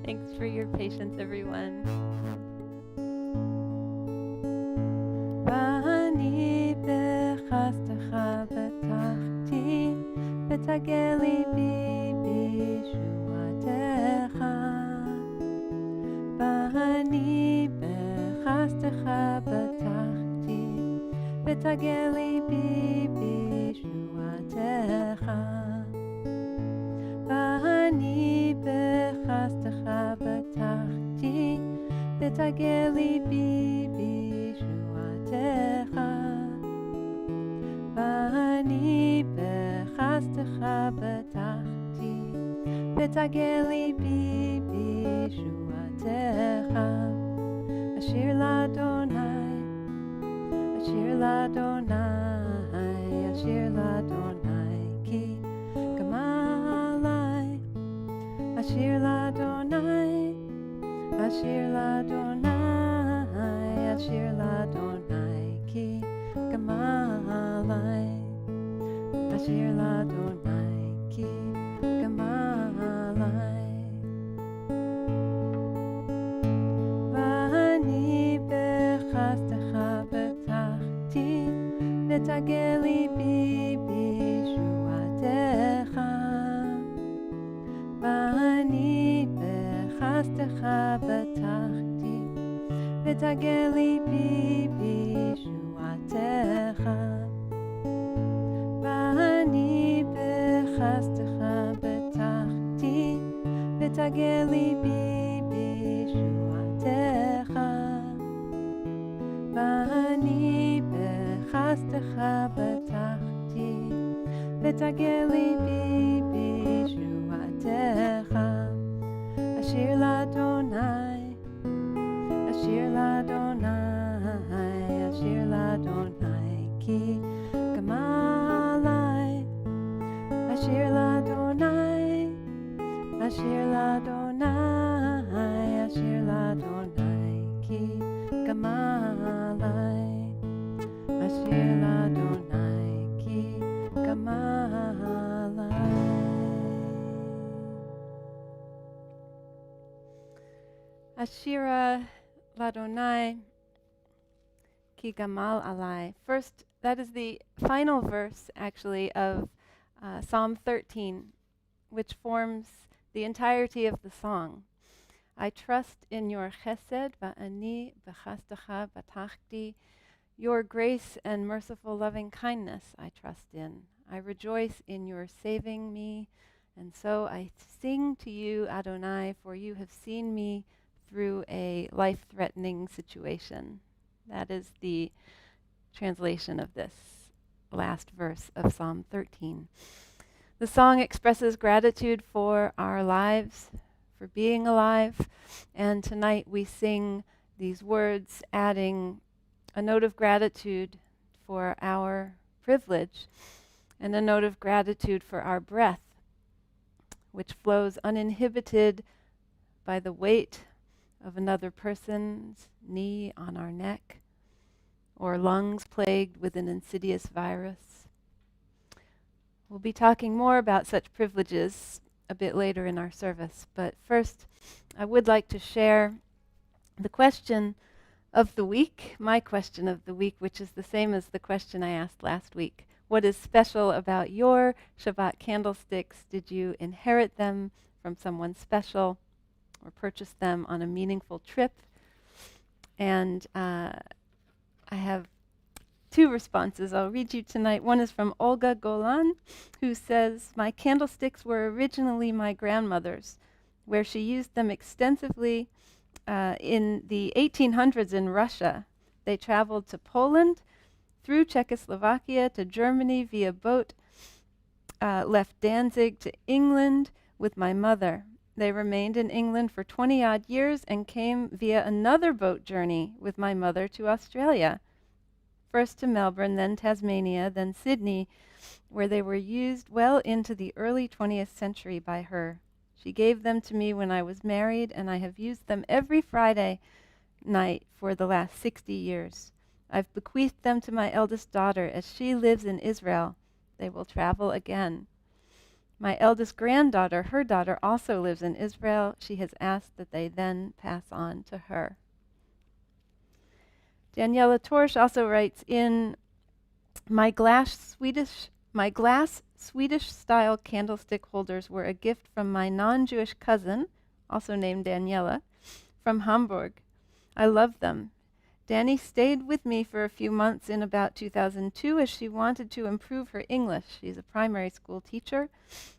Thanks for your patience, everyone. V'ani b'chastecha b'tachti v'tagel libi b'shuatecha. V'ani b'chastecha b'tachti v'tagel libi b'shuatecha. V'ani b'chastecha b'tachti v'tagel libi b'shuatecha. V'ani b'chastecha b'tachti v'tagel libi b'shuatecha. Ashir l'Adonai, Ashir l'Adonai, Ashir l'Adonai ki gamalai. Ashir l'Adonai, Ashir l'Adonai, Ashir l'Adonai ki gamalai. Ashir l'Adonai ki gamalai. V'ani b'chastecha b'tachti v'tagel libi b'shuatecha. V'ani b'chastecha b'tachti v'tagel libi b'shuatecha. V'ani b'chastecha b'tachti v'tagel libi b'shuatecha. V'ani b'chastecha b'tachti v'tagel libi b'shuatecha. Ashir l'Adonai, Ashir l'Adonai, Ashir l'Adonai ki gamalai. Ashir l'Adonai, Ashir l'Adonai, Ashir l'Adonai ki gamalai. Ashir l'Adonai ki gamalai. Ashira l'Adonai ki gamal alai. First, that is the final verse, actually, of Psalm 13, which forms the entirety of the song. I trust in your chesed va'ani b'chastecha b'tachti. Your grace and merciful loving kindness I trust in. I rejoice in your saving me, and so I sing to you, Adonai, for you have seen me through a life-threatening situation. That is the translation of this last verse of Psalm 13. The song expresses gratitude for our lives, for being alive, and tonight we sing these words adding a note of gratitude for our privilege and a note of gratitude for our breath, which flows uninhibited by the weight of another person's knee on our neck, or lungs plagued with an insidious virus. We'll be talking more about such privileges a bit later in our service, but first I would like to share the question of the week, my question of the week, which is the same as the question I asked last week. What is special about your Shabbat candlesticks? Did you inherit them from someone special or purchase them on a meaningful trip? And I have two responses I'll read you tonight. One is from Olga Golan, who says, my candlesticks were originally my grandmother's, where she used them extensively in the 1800s in Russia. They traveled to Poland, through Czechoslovakia to Germany via boat, left Danzig to England with my mother. They remained in England for 20-odd years and came via another boat journey with my mother to Australia. First to Melbourne, then Tasmania, then Sydney, where they were used well into the early 20th century by her. She gave them to me when I was married, and I have used them every Friday night for the last 60 years. I've bequeathed them to my eldest daughter as she lives in Israel. They will travel again. My eldest granddaughter, her daughter, also lives in Israel. She has asked that they then pass on to her. Daniela Torsch also writes in my glass Swedish style candlestick holders were a gift from my non-Jewish cousin, also named Daniela, from Hamburg. I love them. Danny stayed with me for a few months in about 2002 as she wanted to improve her English. She's a primary school teacher.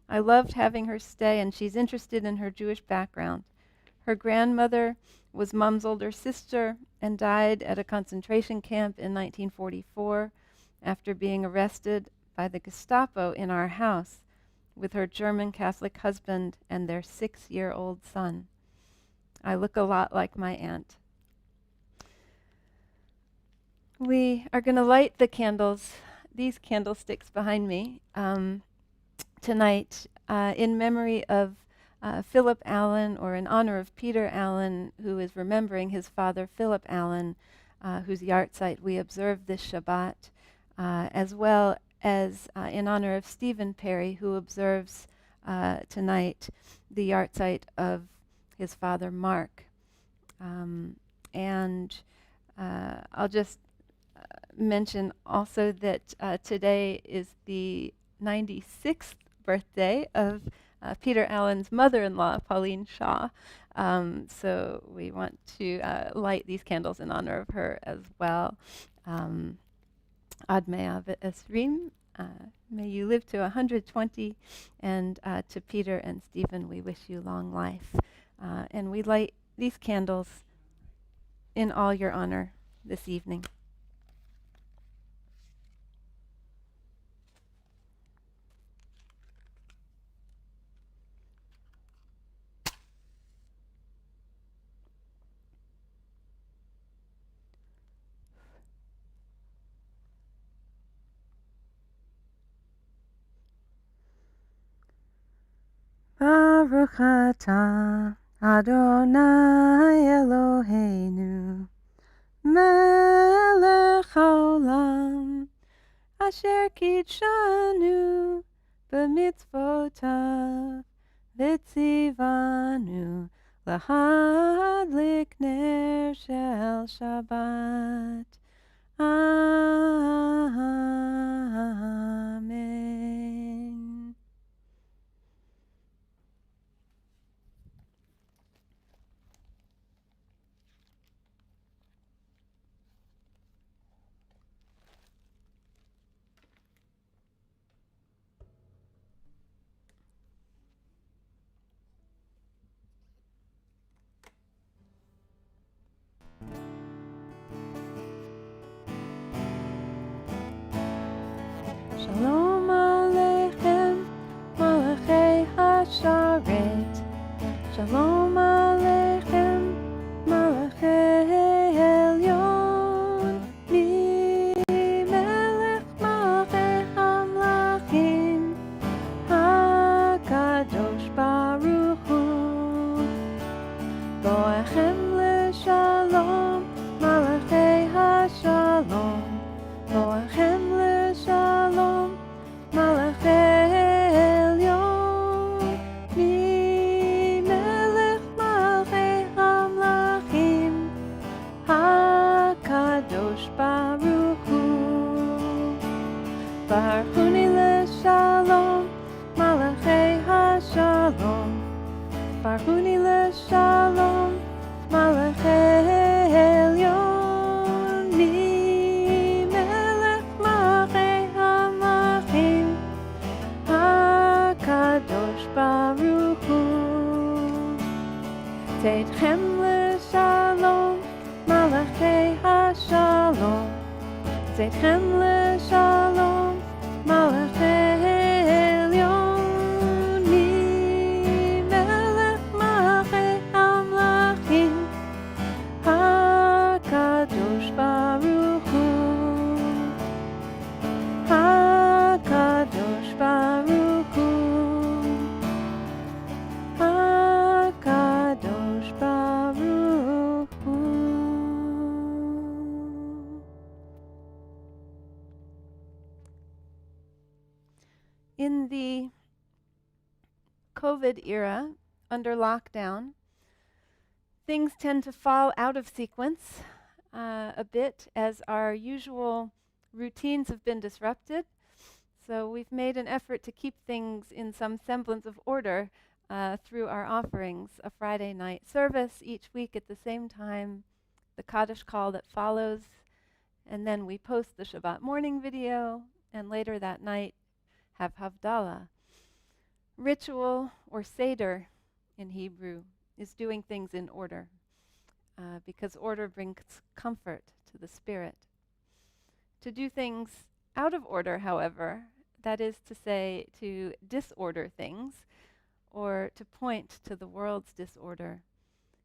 I loved having her stay, and she's interested in her Jewish background. Her grandmother was Mom's older sister and died at a concentration camp in 1944 after being arrested by the Gestapo in our house with her German Catholic husband and their 6-year-old son. I look a lot like my aunt. We are going to light the candles, these candlesticks behind me, tonight in memory of Philip Allen, or in honor of Peter Allen, who is remembering his father, Philip Allen, whose yahrzeit we observe this Shabbat, as well as in honor of Stephen Perry, who observes tonight the yahrzeit of his father, Mark. And I'll just mention also that today is the 96th birthday of Peter Allen's mother-in-law, Pauline Shaw. So we want to light these candles in honor of her as well. Ad mea v'esrim, may you live to 120, and to Peter and Stephen, we wish you long life. And we light these candles in all your honor this evening. Baruch atah Adonai Eloheinu melech haolam asher kidshanu b'mitzvotav v'tzivanu lahadlik ner shel Shabbat. Amen. Shalom Aleichem, Malachei HaSharet. Shalom Aleichem, Malachei Elyon. Melech Malachei HaMlachim, HaKadosh Baruch Hu. Boechem leShalom, Malachei HaShalom. Boechem Shalom, Malachei Elyon, Melech Malachei HaMlachim, HaKadosh Baruch Hu. Barchuni leShalom, Malachei HaShalom. Barchuni leShalom, Malachei Elyon. Baruch Hu. Teitchem leShalom, Malachei HaShalom. Teitchem leShalom, Malachei Elyon. Melech Malachei HaMlachim, HaKadosh Baruch Hu. HaKadosh Baruch Hu. HaKadosh Baruch Hu. COVID era, under lockdown, things tend to fall out of sequence a bit as our usual routines have been disrupted. So we've made an effort to keep things in some semblance of order through our offerings. A Friday night service each week at the same time, the Kaddish call that follows, and then we post the Shabbat morning video, and later that night have Havdalah. Ritual, or Seder in Hebrew, is doing things in order, because order brings comfort to the spirit. To do things out of order, however, that is to say, to disorder things, or to point to the world's disorder,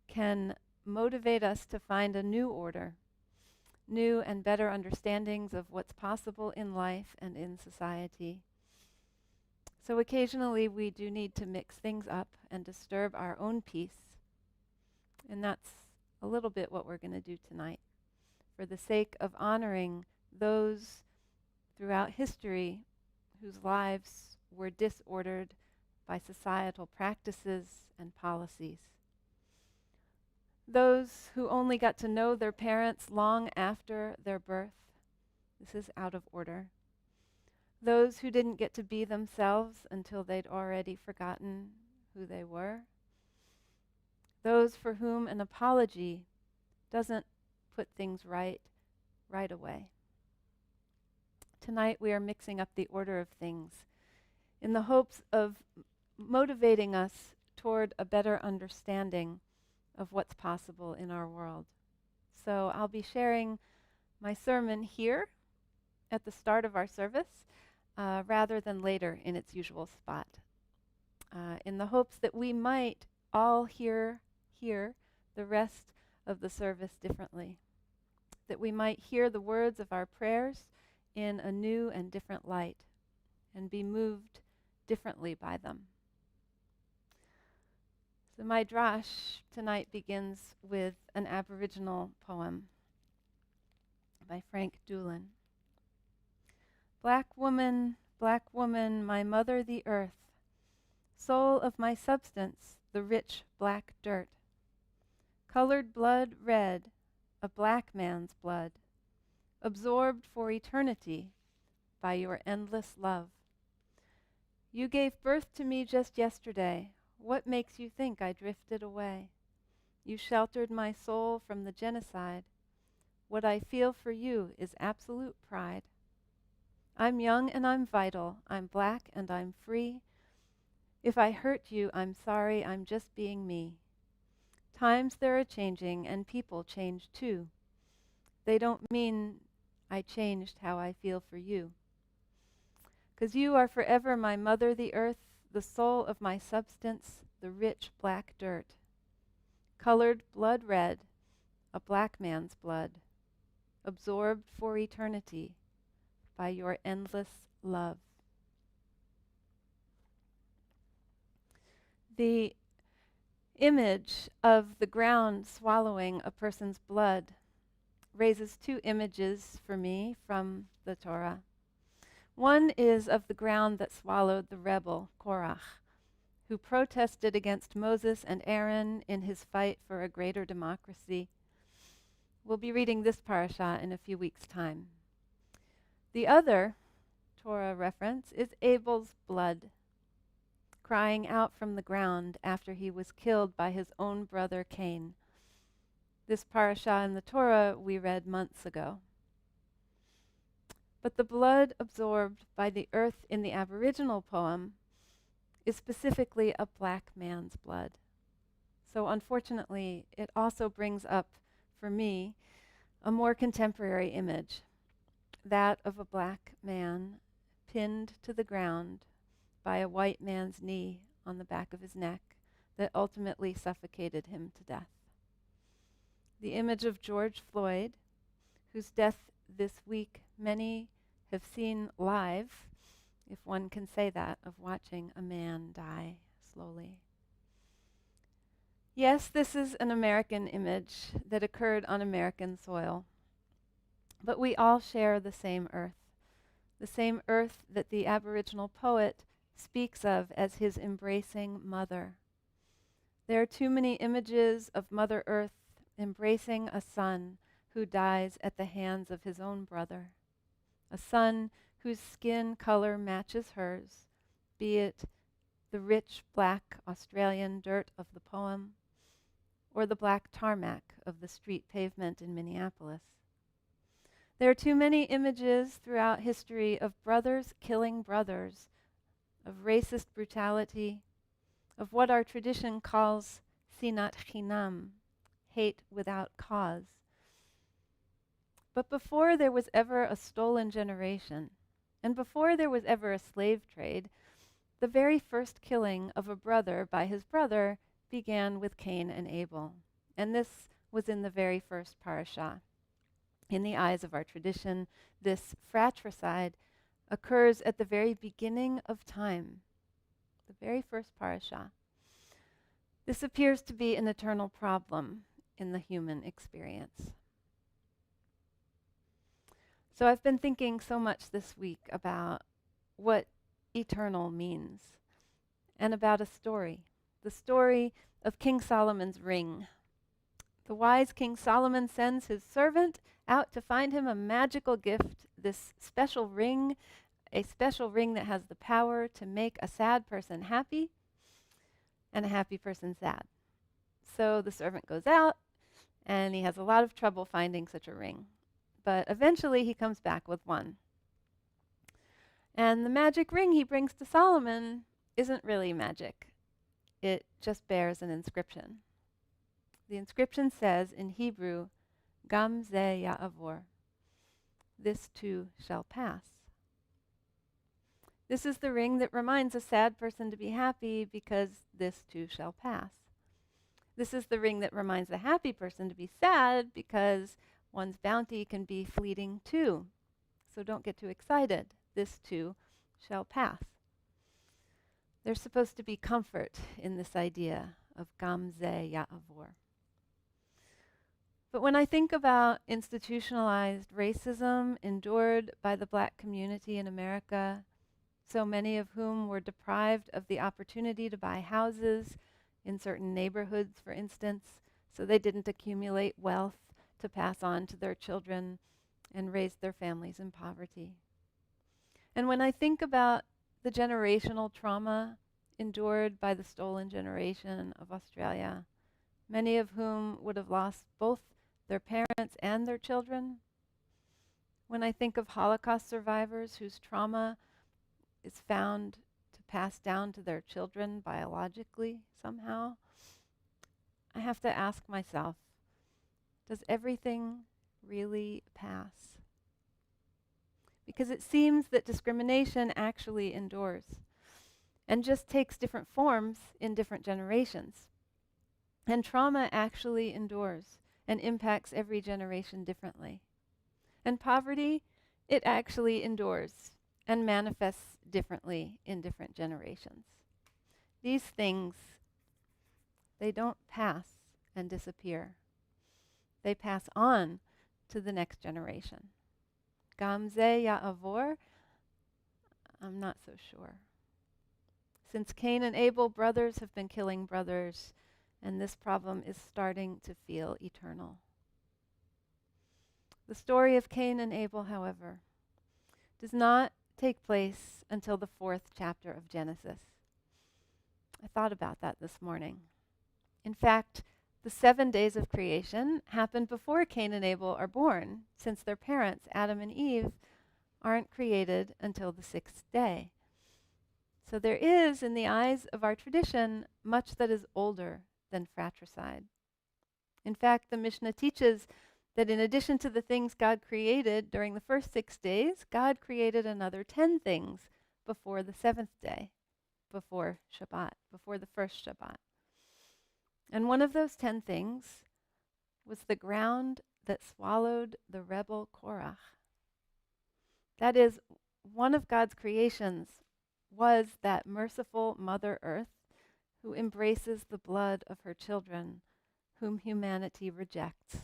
can motivate us to find a new order, new and better understandings of what's possible in life and in society. So occasionally we do need to mix things up and disturb our own peace. And that's a little bit what we're going to do tonight, for the sake of honoring those throughout history whose lives were disordered by societal practices and policies. Those who only got to know their parents long after their birth. This is out of order. Those who didn't get to be themselves until they'd already forgotten who they were. Those for whom an apology doesn't put things right away. Tonight we are mixing up the order of things in the hopes of motivating us toward a better understanding of what's possible in our world. So I'll be sharing my sermon here at the start of our service, rather than later in its usual spot, in the hopes that we might all hear the rest of the service differently, that we might hear the words of our prayers in a new and different light, and be moved differently by them. So my drash tonight begins with an Aboriginal poem by Frank Doolan. Black woman, my mother the earth, soul of my substance, the rich black dirt. Colored blood red, a black man's blood, absorbed for eternity by your endless love. You gave birth to me just yesterday. What makes you think I drifted away? You sheltered my soul from the genocide. What I feel for you is absolute pride. I'm young and I'm vital. I'm black and I'm free. If I hurt you, I'm sorry. I'm just being me. Times they're a-changing and people change too. They don't mean I changed how I feel for you. 'Cause you are forever my mother the earth, the soul of my substance, the rich black dirt. Colored blood red, a black man's blood, absorbed for eternity by your endless love. The image of the ground swallowing a person's blood raises two images for me from the Torah. One is of the ground that swallowed the rebel Korach, who protested against Moses and Aaron in his fight for a greater democracy. We'll be reading this parasha in a few weeks' time. The other Torah reference is Abel's blood, crying out from the ground after he was killed by his own brother Cain. This parasha in the Torah we read months ago. But the blood absorbed by the earth in the Aboriginal poem is specifically a black man's blood. So unfortunately, it also brings up, for me, a more contemporary image, that of a black man pinned to the ground by a white man's knee on the back of his neck that ultimately suffocated him to death. The image of George Floyd, whose death this week many have seen live, if one can say that, of watching a man die slowly. Yes, this is an American image that occurred on American soil, but we all share the same earth that the Aboriginal poet speaks of as his embracing mother. There are too many images of Mother Earth embracing a son who dies at the hands of his own brother, a son whose skin color matches hers, be it the rich black Australian dirt of the poem or the black tarmac of the street pavement in Minneapolis. There are too many images throughout history of brothers killing brothers, of racist brutality, of what our tradition calls sinat chinam, hate without cause. But before there was ever a stolen generation, and before there was ever a slave trade, the very first killing of a brother by his brother began with Cain and Abel. And this was in the very first parashah. In the eyes of our tradition, this fratricide occurs at the very beginning of time, the very first parashah. This appears to be an eternal problem in the human experience. So I've been thinking so much this week about what eternal means and about a story, the story of King Solomon's ring. The wise King Solomon sends his servant out to find him a magical gift, this special ring, a special ring that has the power to make a sad person happy and a happy person sad. So the servant goes out and he has a lot of trouble finding such a ring. But eventually he comes back with one. And the magic ring he brings to Solomon isn't really magic. It just bears an inscription. The inscription says in Hebrew, Gam ze ya'avor. This too shall pass. This is the ring that reminds a sad person to be happy because this too shall pass. This is the ring that reminds the happy person to be sad because one's bounty can be fleeting too. So don't get too excited. This too shall pass. There's supposed to be comfort in this idea of Gam ze ya'avor. But when I think about institutionalized racism endured by the black community in America, so many of whom were deprived of the opportunity to buy houses in certain neighborhoods, for instance, so they didn't accumulate wealth to pass on to their children and raise their families in poverty. And when I think about the generational trauma endured by the stolen generation of Australia, many of whom would have lost both their parents and their children, when I think of Holocaust survivors whose trauma is found to pass down to their children biologically somehow, I have to ask myself, does everything really pass? Because it seems that discrimination actually endures and just takes different forms in different generations. And trauma actually endures and impacts every generation differently. And poverty, it actually endures and manifests differently in different generations. These things, they don't pass and disappear. They pass on to the next generation. Gam ze ya'avor, I'm not so sure. Since Cain and Abel, brothers have been killing brothers, and this problem is starting to feel eternal. The story of Cain and Abel, however, does not take place until the 4th chapter of Genesis. I thought about that this morning. In fact, the 7 days of creation happened before Cain and Abel are born, since their parents, Adam and Eve, aren't created until the 6th day. So there is, in the eyes of our tradition, much that is older than fratricide. In fact, the Mishnah teaches that in addition to the things God created during the first 6 days, God created another 10 things before the 7th day, before Shabbat, before the first Shabbat. And one of those 10 things was the ground that swallowed the rebel Korach. That is, one of God's creations was that merciful Mother Earth who embraces the blood of her children, whom humanity rejects,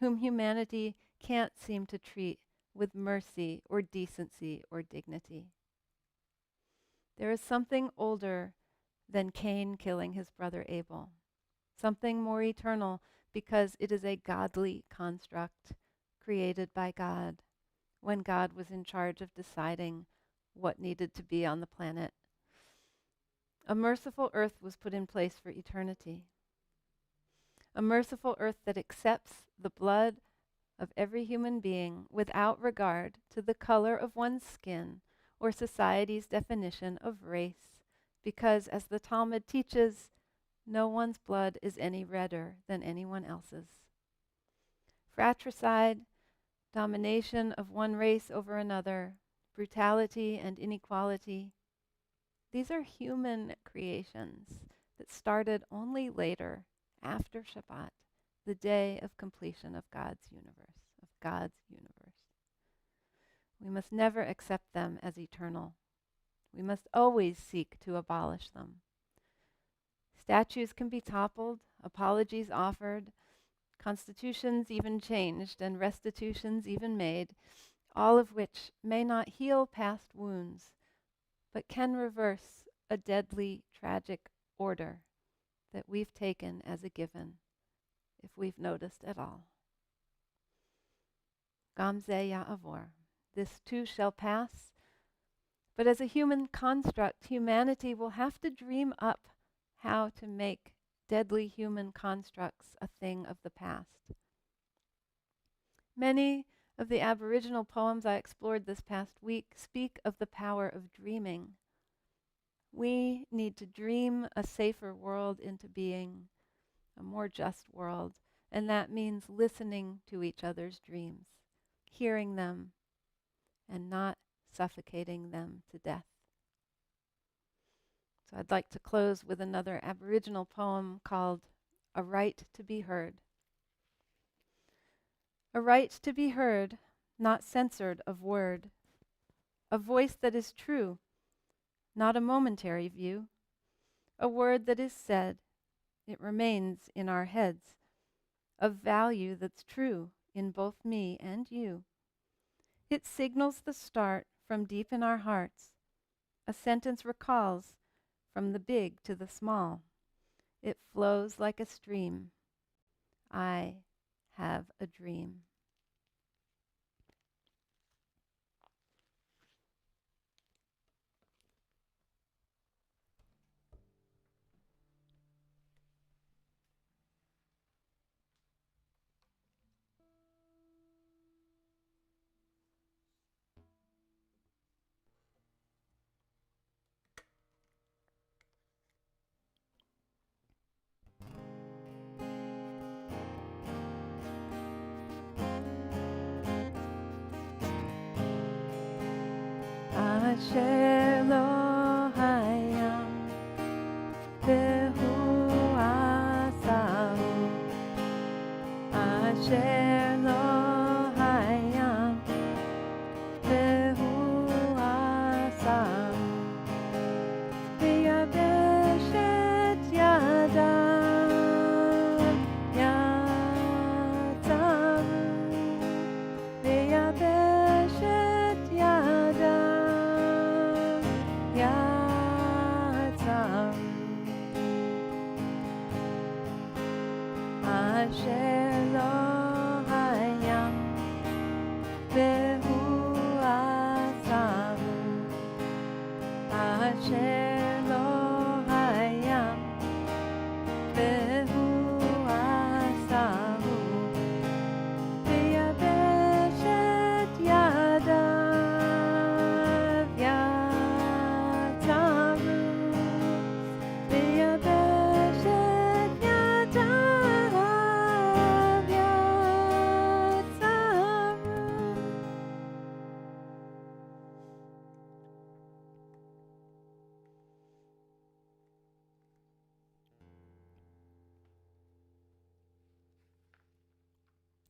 whom humanity can't seem to treat with mercy or decency or dignity. There is something older than Cain killing his brother Abel, something more eternal because it is a godly construct created by God when God was in charge of deciding what needed to be on the planet. A merciful earth was put in place for eternity. A merciful earth that accepts the blood of every human being without regard to the color of one's skin or society's definition of race, because, as the Talmud teaches, no one's blood is any redder than anyone else's. Fratricide, domination of one race over another, brutality and inequality, these are human creations that started only later, after Shabbat, the day of completion of God's universe, We must never accept them as eternal. We must always seek to abolish them. Statues can be toppled, apologies offered, constitutions even changed, and restitutions even made, all of which may not heal past wounds, but can reverse a deadly, tragic order that we've taken as a given, if we've noticed at all. Gam ze ya'avor. This too shall pass. But as a human construct, humanity will have to dream up how to make deadly human constructs a thing of the past. Many of the Aboriginal poems I explored this past week speak of the power of dreaming. We need to dream a safer world into being, a more just world, and that means listening to each other's dreams, hearing them, and not suffocating them to death. So I'd like to close with another Aboriginal poem called A Right to Be Heard. A right to be heard, not censored of word. A voice that is true, not a momentary view. A word that is said, it remains in our heads. Of value that's true in both me and you. It signals the start from deep in our hearts. A sentence recalls from the big to the small. It flows like a stream. I have a dream. Asher lo hayam vehu asahu. Asher lo hayam vehu asahu. V'yabeshet yadav yatzavu. V'yabeshet yadav Asher lo hayam vehu asahu. Asher lo hayam vehu asahu. V'yabeshet yadav yatzavu. V'yabeshet yadav yatzavu.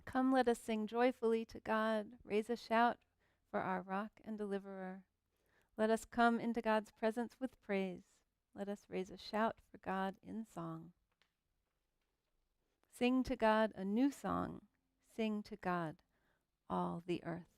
Come, let us sing joyfully to God, raise a shout for our rock and deliverer. Let us come into God's presence with praise. Let us raise a shout for God in song. Sing to God a new song. Sing to God, all the earth.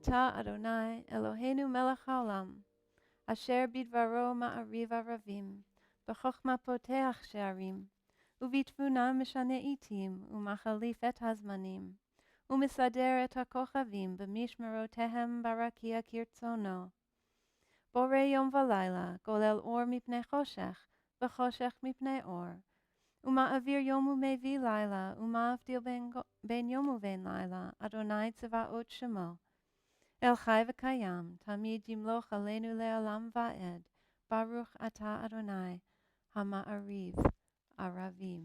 Ata Adonai Eloheinu melech haolam, asher bidvaro ma'ariv aravim, b'chochma poteach she'arim, uvitvuna mishane itim, umachalif et hazmanim, umisader et hakochavim, b'mishmerotehem barakia kirtzono, bore yom v'layla, golel or mipnei choshech, v'choshech mipnei or, uma'avir yom umevi layla, uma'avdil ben yom uven layla, Adonai tzavaot shemo, El Chai v'Kayam, Tamid Yimloch Aleinu Le'olam Va'ed, Baruch Atah Adonai, Hama'ariv Aravim.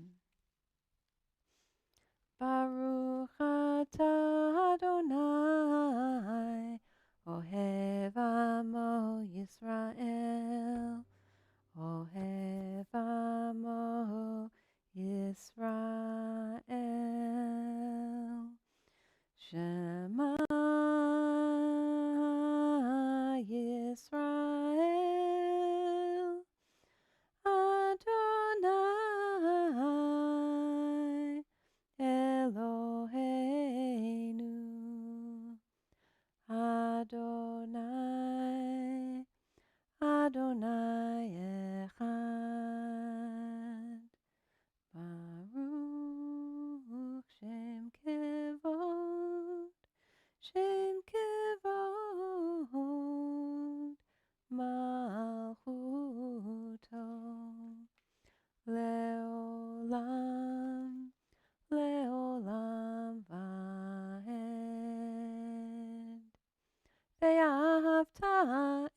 Baruch Atah Adonai, Ohev Amo Yisrael, Ohev Amo Yisrael. Shema Yisrael, Adonai Eloheinu, Adonai, Adonai Echad, Baruch Shem Kevod, Shem Kevod, Malchuto, Leolam, Leolam Vaed. Ve'ahavta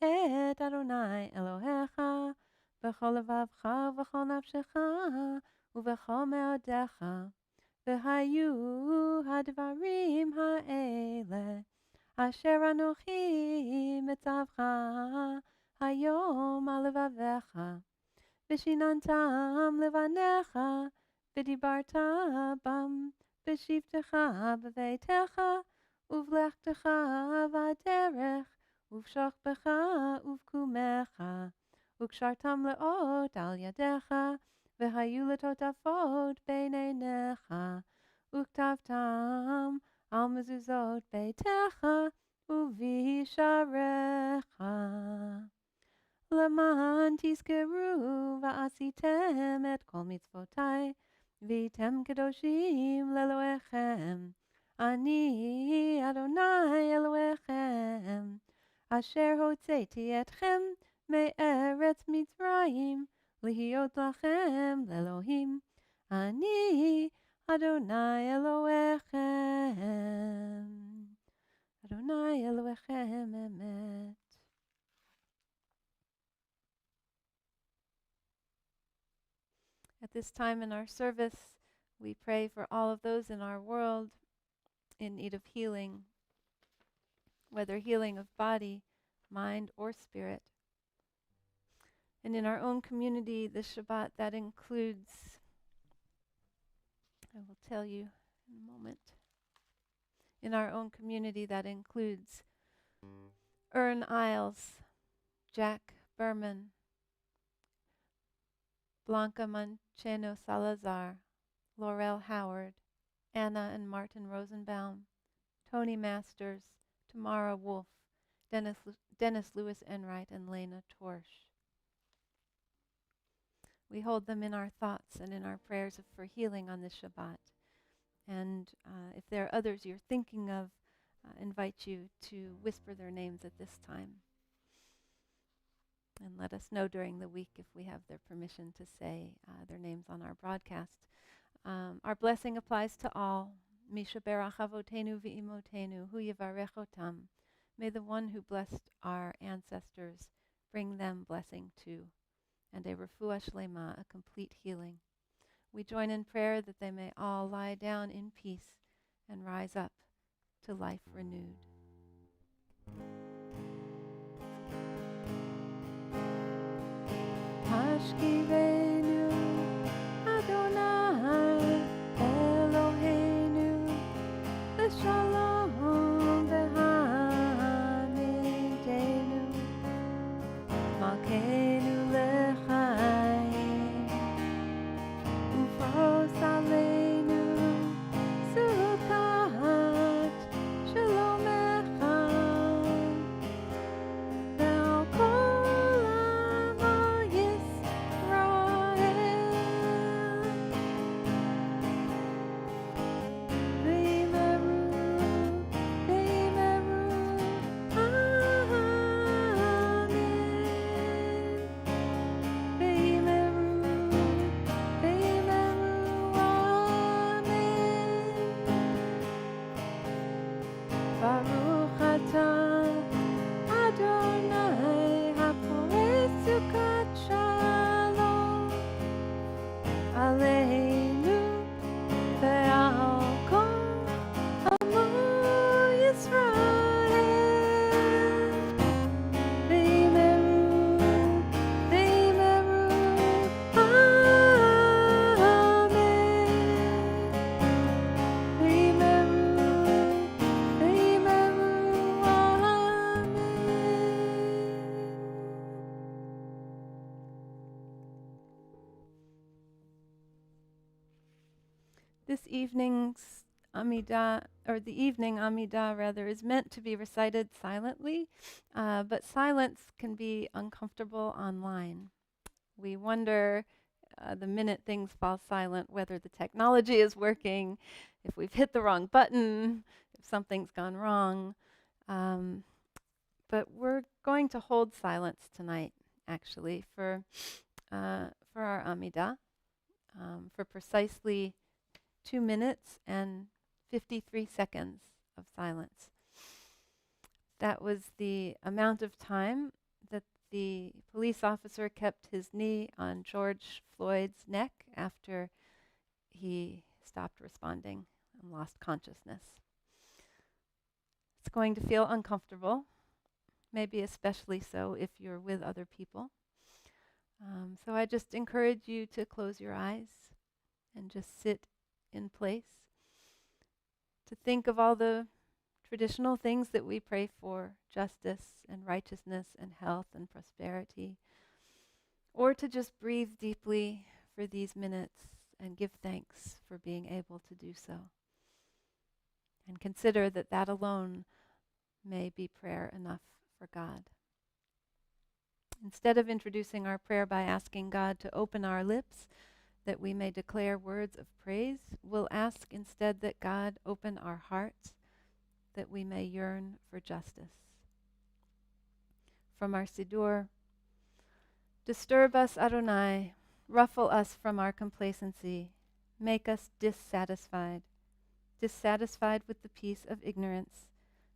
et Adonai Elohecha, V'chol levavcha, v'chol nafshecha, u'v'chol me'odecha, V'hayu hadvarim ha'ele, Asher anochi metzavcha hayom al levavecha, V'shinantam levanecha, V'dibarta bam, V'shivtecha b'veitecha, Uv'lechtecha v'aderech, Uv'shochbecha uv'kumecha, U'kshartam le'ot al yadecha, V'hayu letotafot b'neinecha, U'ktavtam al mezuzot beitecha, U'visharecha. Leman tizkeru va'asitem et kol mitzvotai, V'item kedoshim le'elohechem, Ani Adonai Elohechem, Asher hotzeti etchem me'eretz Mitzrayim, Lihiot lachem le'elohim, Ani Adonai Elohechem, Adonai Elohechem emet. At this time in our service, we pray for all of those in our world in need of healing, whether healing of body, mind, or spirit. And in our own community, the Shabbat, that includes, I will tell you in a moment, in our own community, that includes Ern Isles, Jack Berman, Blanca Mancheno Salazar, Laurel Howard, Anna and Martin Rosenbaum, Tony Masters, Tamara Wolf, Dennis Lewis Enright, and Lena Torsch. We hold them in our thoughts and in our prayers for healing on this Shabbat. And if there are others you're thinking of, invite you to whisper their names at this time. And let us know during the week if we have their permission to say their names on our broadcast. Our blessing applies to all. Misha berach avotenu v'imotenu, hu yivarech otam. May the one who blessed our ancestors bring them blessing too, and a refuah shlema, a complete healing. We join in prayer that they may all lie down in peace and rise up to life renewed. Hashkivenu Adonai Eloheinu V'shalom v'hamidenu Malkeinu l'chaim Ufos aleinu Sukat Shalomecha This evening's Amidah, or the evening Amidah rather, is meant to be recited silently, but silence can be uncomfortable online. We wonder the minute things fall silent whether the technology is working, if we've hit the wrong button, if something's gone wrong. But we're going to hold silence tonight, actually, for our Amidah, for precisely 2 minutes and 53 seconds of silence. That was the amount of time that the police officer kept his knee on George Floyd's neck after he stopped responding and lost consciousness. It's going to feel uncomfortable, maybe especially so if you're with other people. So I just encourage you to close your eyes and just sit in place, to think of all the traditional things that we pray for, justice and righteousness and health and prosperity, or to just breathe deeply for these minutes and give thanks for being able to do so. And consider that that alone may be prayer enough for God. Instead of introducing our prayer by asking God to open our lips that we may declare words of praise, we'll ask instead that God open our hearts that we may yearn for justice. From our Siddur: disturb us, Adonai, ruffle us from our complacency, make us dissatisfied with the peace of ignorance,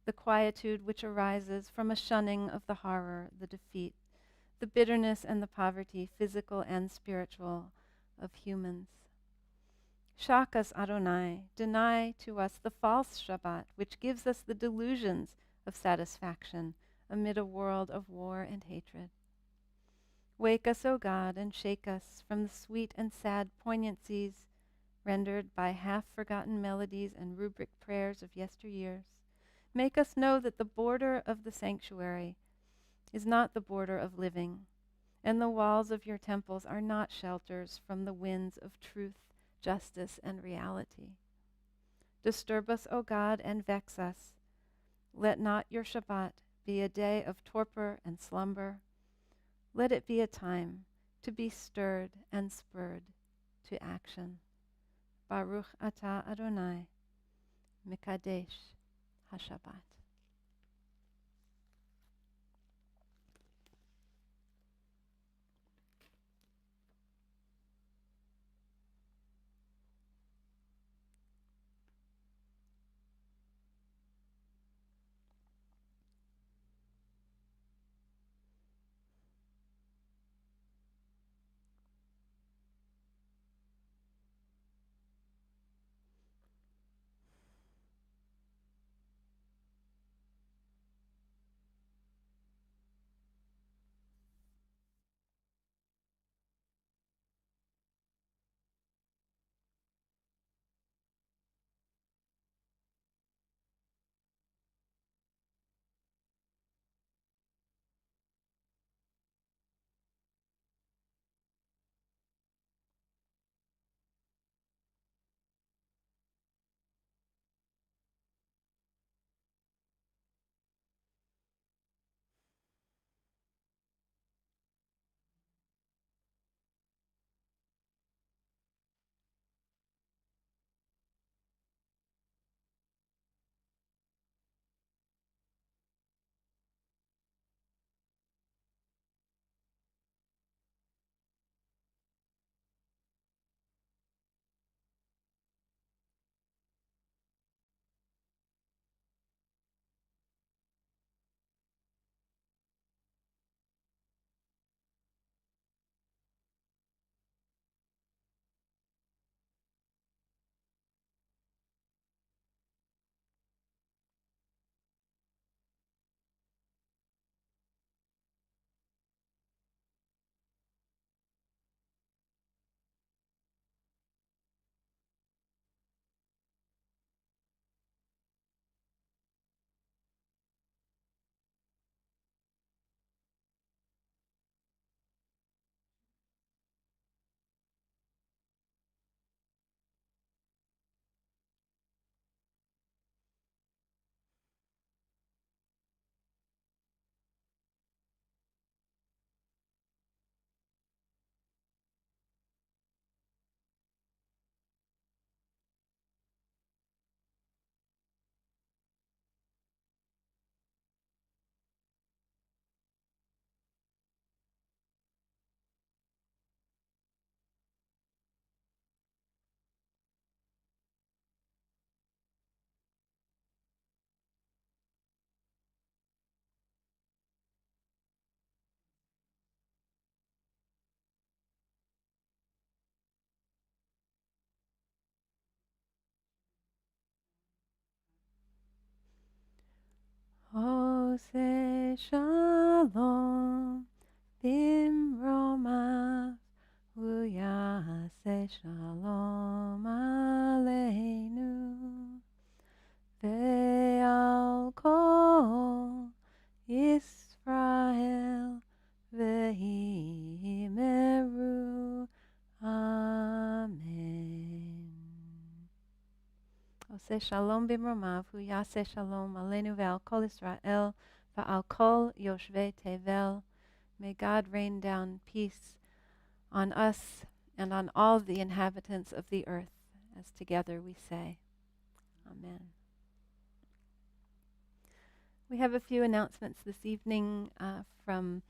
the quietude which arises from a shunning of the horror, the defeat, the bitterness and the poverty, physical and spiritual, of humans. Shock us, Adonai, deny to us the false Shabbat, which gives us the delusions of satisfaction amid a world of war and hatred. Wake us, O God, and shake us from the sweet and sad poignancies rendered by half-forgotten melodies and rubric prayers of yesteryears. Make us know that the border of the sanctuary is not the border of living, and the walls of your temples are not shelters from the winds of truth, justice, and reality. Disturb us, O God, and vex us. Let not your Shabbat be a day of torpor and slumber. Let it be a time to be stirred and spurred to action. Baruch atah Adonai, Mekadesh HaShabbat. Ose shalom bimromav uyase shalom aleinu ve'al kol Yisrael ve'imeru amen. Ose shalom bimromav uyase shalom aleinu ve'al kol Yisrael ve'al kol yoshvei tevel. May God rain down peace on us and on all the inhabitants of the earth, as together we say, Amen. We have a few announcements this evening from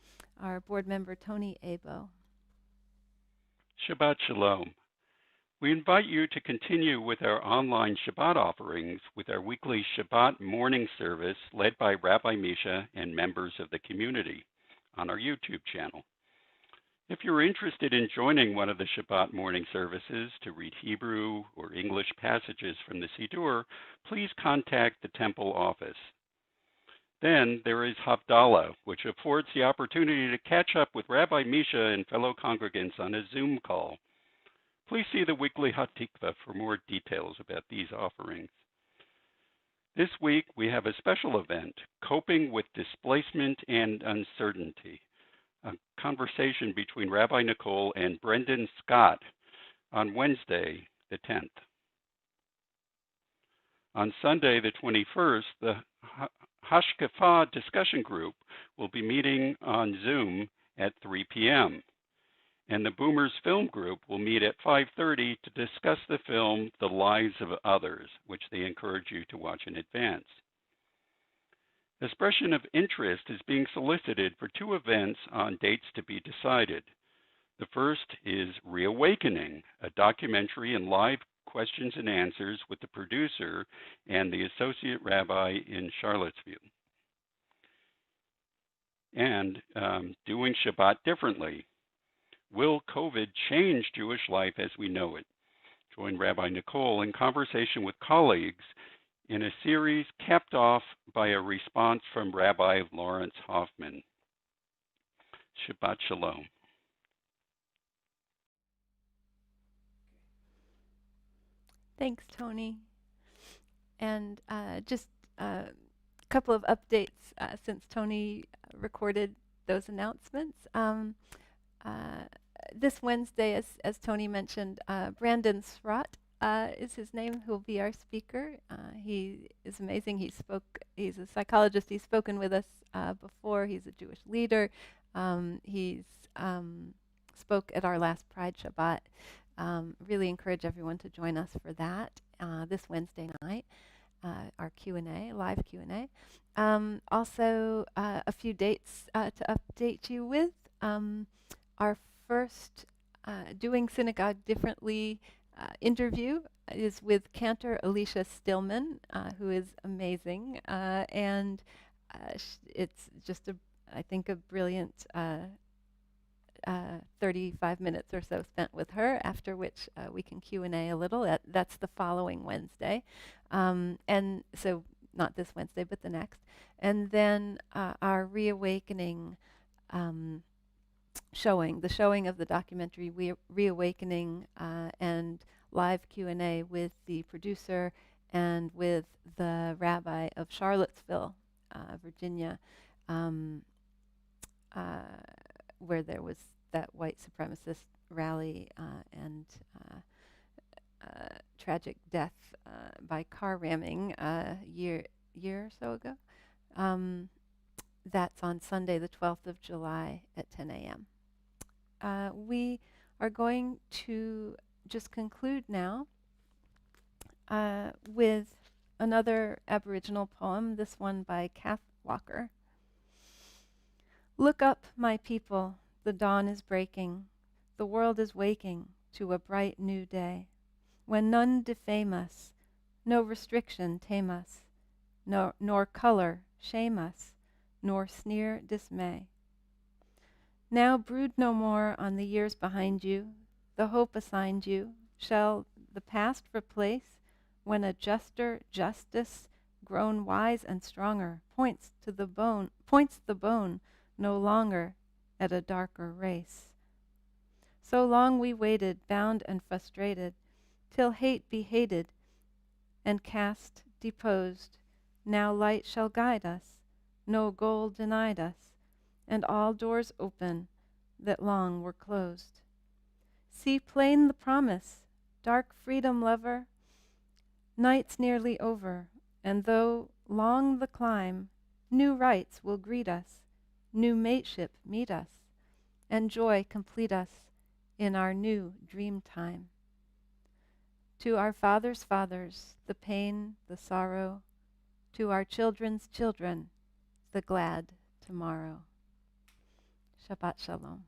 our board member, Tony Abo. Shabbat Shalom. We invite you to continue with our online Shabbat offerings with our weekly Shabbat morning service led by Rabbi Misha and members of the community on our YouTube channel. If you're interested in joining one of the Shabbat morning services to read Hebrew or English passages from the Siddur, please contact the temple office. Then there is Havdalah, which affords the opportunity to catch up with Rabbi Misha and fellow congregants on a Zoom call. Please see the weekly Hatikva for more details about these offerings. This week we have a special event, Coping with Displacement and Uncertainty, a conversation between Rabbi Nicole and Brendan Scott on Wednesday, the 10th. On Sunday, the 21st, the Hashkafa discussion group will be meeting on Zoom at 3 p.m. And the Boomers Film Group will meet at 5:30 to discuss the film The Lives of Others, which they encourage you to watch in advance. Expression of interest is being solicited for two events on dates to be decided. The first is Reawakening, a documentary and live questions and answers with the producer and the associate rabbi in Charlottesville. And Doing Shabbat Differently. Will COVID change Jewish life as we know it? Join Rabbi Nicole in conversation with colleagues in a series capped off by a response from Rabbi Lawrence Hoffman. Shabbat Shalom. Thanks, Tony. And just a couple of updates since Tony recorded those announcements. This Wednesday, as Tony mentioned, Brandon Srott is his name, who will be our speaker. He is amazing. He's a psychologist. He's spoken with us before. He's a Jewish leader. He's spoke at our last Pride Shabbat. Really encourage everyone to join us for that this Wednesday night, our Q&A, live Q&A. Also, a few dates to update you with. Our first Doing Synagogue Differently interview is with Cantor Alicia Stillman, who is amazing, and it's just I think a brilliant 35 minutes or so spent with her, after which we can Q&A a little. That's the following Wednesday, and so not this Wednesday, but the next. And then our Reawakening showing of the documentary Reawakening, and live Q&A with the producer and with the rabbi of Charlottesville, Virginia, where there was that white supremacist rally and tragic death by car ramming a year or so ago. That's on Sunday, the 12th of July at 10 a.m. We are going to just conclude now with another Aboriginal poem, this one by Kath Walker. Look up, my people, the dawn is breaking. The world is waking to a bright new day, when none defame us, no restriction tame us, nor color shame us, nor sneer dismay. Now brood no more on the years behind you, the hope assigned you, shall the past replace when a juster justice grown wise and stronger, points the bone no longer at a darker race. So long we waited, bound and frustrated, till hate be hated, and caste deposed. Now light shall guide us, no goal denied us, and all doors open that long were closed. See plain the promise, dark freedom lover, night's nearly over, and though long the climb, new rights will greet us, new mateship meet us, and joy complete us in our new dream time. To our fathers' fathers, the pain, the sorrow, to our children's children, the glad tomorrow. Shabbat Shalom.